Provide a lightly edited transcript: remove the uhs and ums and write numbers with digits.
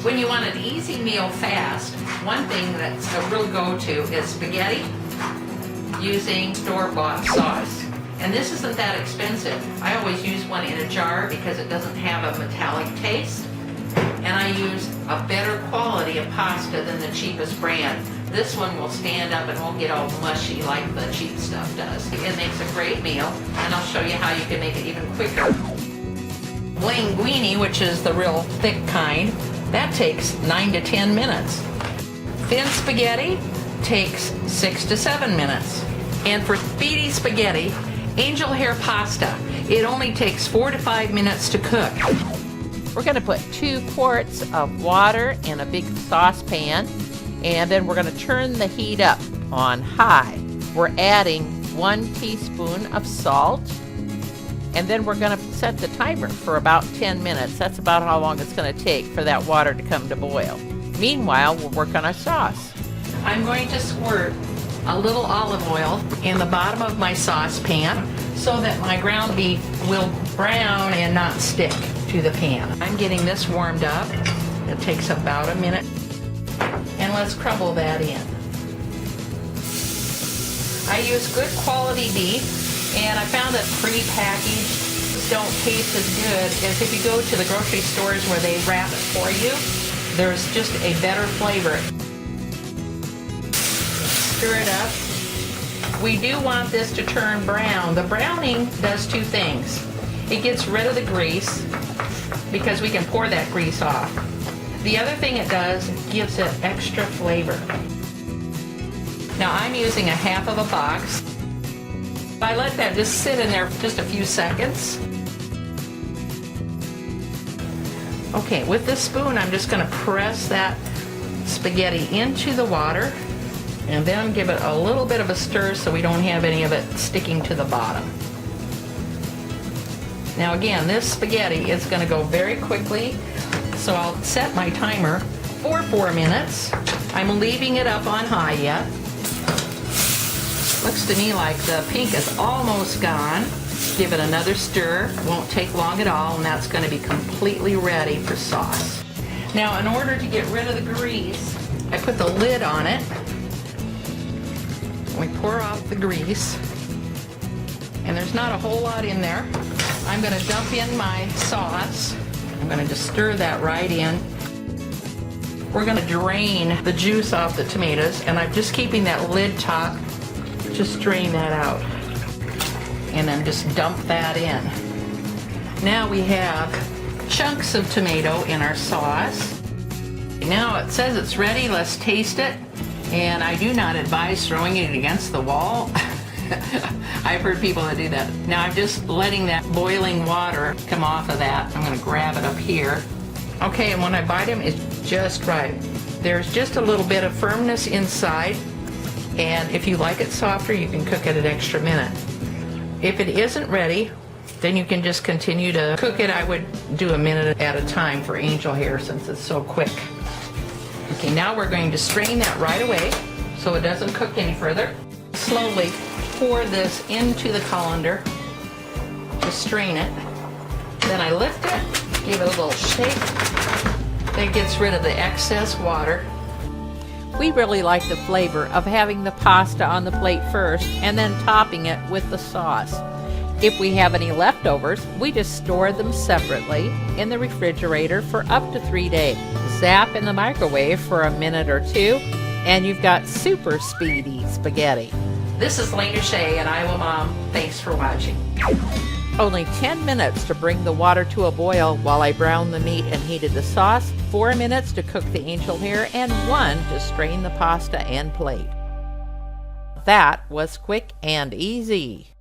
When you want an easy meal fast, one thing that's a real go-to is spaghetti using store-bought sauce. And this isn't that expensive. I always use one in a jar because it doesn't have a metallic taste. And I use a better quality of pasta than the cheapest brand. This one will stand up and won't get all mushy like the cheap stuff does. It makes a great meal, and I'll show you how you can make it even quicker. Linguine, which is the real thick kind, that takes 9 to 10 minutes. Thin spaghetti takes 6 to 7 minutes. And for speedy spaghetti, angel hair pasta, it only takes 4 to 5 minutes to cook. We're going to put 2 quarts of water in a big saucepan, and then we're going to turn the heat up on high. We're adding 1 teaspoon of salt, and then we're going to set the timer for about 10 minutes. That's about how long it's going to take for that water to come to boil. Meanwhile, we'll work on our sauce. I'm going to squirt a little olive oil in the bottom of my saucepan so that my ground beef will brown and not stick to the pan. I'm getting this warmed up. It takes about a minute. And let's crumble that in. I use good quality beef, and I found that pre-packaged don't taste as good as if you go to the grocery stores where they wrap it for you. There's just a better flavor. Stir it up. We do want this to turn brown. The browning does 2 things. It gets rid of the grease because we can pour that grease off. The other thing it does, it gives it extra flavor. Now I'm using a half of a box. I let that just sit in there for just a few seconds. Okay, with this spoon I'm just going to press that spaghetti into the water and then give it a little bit of a stir so we don't have any of it sticking to the bottom. Now again, this spaghetti is going to go very quickly, so I'll set my timer for 4 minutes. I'm leaving it up on high yet. Looks to me like the pink is almost gone. Give it another stir. Won't take long at all, and that's going to be completely ready for sauce. Now, in order to get rid of the grease, I put the lid on it. We pour off the grease, and there's not a whole lot in there. I'm going to dump in my sauce. I'm going to just stir that right in. We're going to drain the juice off the tomatoes, and I'm just keeping that lid top. Just drain that out, and then just dump that in. Now we have chunks of tomato in our sauce. Now it says it's ready. Let's taste it. And I do not advise throwing it against the wall. I've heard people that do that. Now I'm just letting that boiling water come off of that. I'm going to grab it up here. Okay, and when I bite them, it's just right. There's just a little bit of firmness inside. And if you like it softer, you can cook it an extra minute. If it isn't ready, then you can just continue to cook it. I would do a minute at a time for angel hair since it's so quick. Okay, now we're going to strain that right away so it doesn't cook any further. Slowly pour this into the colander to strain it. Then I lift it, give it a little shake. That gets rid of the excess water. We really like the flavor of having the pasta on the plate first and then topping it with the sauce. If we have any leftovers, we just store them separately in the refrigerator for up to 3 days. Zap in the microwave for a minute or 2, and you've got super speedy spaghetti. This is Lena Shea and Iowa Mom. Thanks for watching. Only 10 minutes to bring the water to a boil while I browned the meat and heated the sauce, 4 minutes to cook the angel hair, and 1 to strain the pasta and plate. That was quick and easy.